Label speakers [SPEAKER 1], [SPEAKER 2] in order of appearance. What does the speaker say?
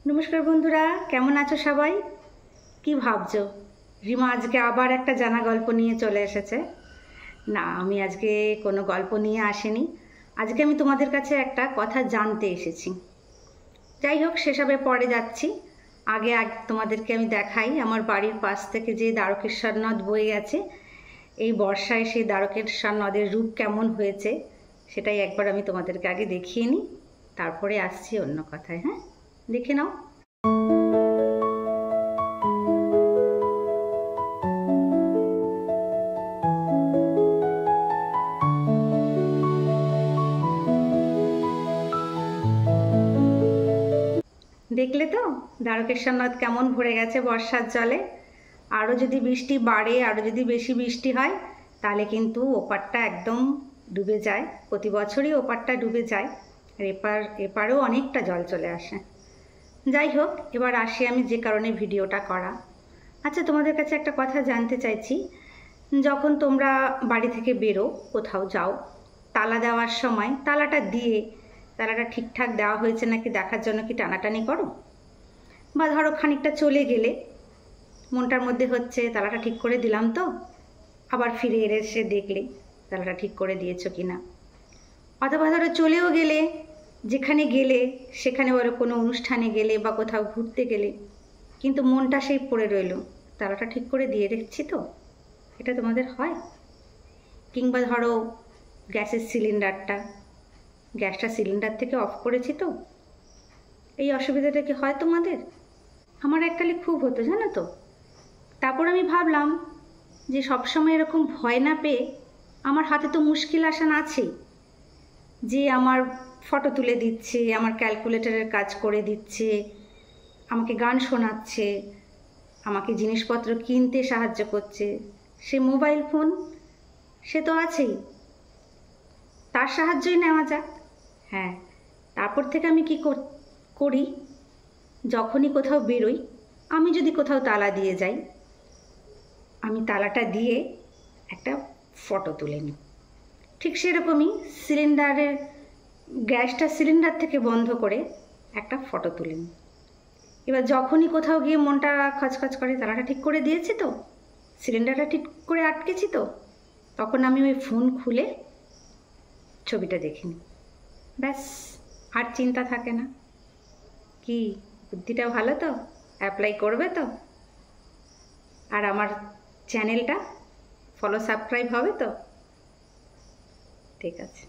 [SPEAKER 1] নমস্কার বন্ধুরা, কেমন আছো সবাই? কি ভাবছো? রিমা আজকে আবার একটা জানা গল্প নিয়ে চলে এসেছে। না, আমি আজকে কোনো গল্প নিয়ে আসিনি। আজকে আমি তোমাদের কাছে একটা কথা জানতে এসেছি। যাই হোক, সেসবে পরে যাচ্ছি। আগে তোমাদেরকে আমি দেখাই আমার বাড়ির পাশ থেকে যে দ্বারকেশ্বর নদ বয়ে গেছে। এই বর্ষায় সেই দ্বারকেশ্বর নদের রূপ কেমন হয়েছে সেটাই একবার আমি তোমাদেরকে আগে দেখিয়ে নিই, তারপরে আসছি অন্য কথায়। হ্যাঁ, দেখে নাও। দেখলে তো দ্বারকেশ্বর নদ কেমন ভরে গেছে বর্ষার জলে। আরও যদি বৃষ্টি বাড়ে, আরও যদি বেশি বৃষ্টি হয়, তাহলে কিন্তু ওপারটা একদম ডুবে যায়। প্রতি বছরই ওপারটা ডুবে যায়, আর এপারেও অনেকটা জল চলে আসে। যাই হোক, এবার আসি আমি যে কারণে ভিডিওটা করা। আচ্ছা, তোমাদের কাছে একটা কথা জানতে চাইছি। যখন তোমরা বাড়ি থেকে বেরো, কোথাও যাও, তালা দেওয়ার সময় তালাটা ঠিকঠাক দেওয়া হয়েছে নাকি দেখার জন্য কি টানাটানি করো? বা ধরো খানিকটা চলে গেলে মনটার মধ্যে হচ্ছে তালাটা ঠিক করে দিলাম তো, আবার ফিরে এসে দেখলে তালাটা ঠিক করে দিয়েছো কিনা। অথবা ধরো চলেও গেলে, যেখানে গেলে সেখানে বলো কোনো অনুষ্ঠানে গেলে বা কোথাও ঘুরতে গেলে, কিন্তু মনটা সেই পড়ে রইল, তালাটা ঠিক করে দিয়ে রেখেছি তো। এটা তোমাদের হয়? কিংবা ধরো গ্যাসের গ্যাসটা সিলিন্ডার থেকে অফ করেছি তো, এই অসুবিধাটা কি হয় তোমাদের? আমার এককালে খুব হতো, জানো তো। তারপর আমি ভাবলাম যে সবসময় এরকম ভয় না পেয়ে আমার হাতে তো মুশকিল আসান আছেই, যে আমার ফটো তুলে দিচ্ছে, আমার ক্যালকুলেটরের কাজ করে দিচ্ছে, আমাকে গান শোনাচ্ছে, আমাকে জিনিসপত্র কিনতে সাহায্য করছে, সে মোবাইল ফোন, সে তো আছেই, তার সাহায্যই নেওয়া যাক। হ্যাঁ, তারপর থেকে আমি কি করি, যখনই কোথাও বেরোই, আমি যদি কোথাও তালা দিয়ে যাই, আমি তালাটা দিয়ে একটা ফটো তুলে নিই। ঠিক সেরকমই গ্যাসটা সিলিন্ডার থেকে বন্ধ করে একটা ফটো তুলে নিই। এবার যখনই কোথাও গিয়ে মনটা খচখচ করে, তালাটা ঠিক করে দিয়েছি তো, সিলিন্ডারটা ঠিক করে আটকেছি তো, তখন আমি ওই ফোন খুলে ছবিটা দেখে নিই। ব্যাস, আর চিন্তা থাকে না। কি বুদ্ধিটা ভালো তো? অ্যাপ্লাই করবে তো? আর আমার চ্যানেলটা সাবস্ক্রাইব হবে তো? ঠিক আছে।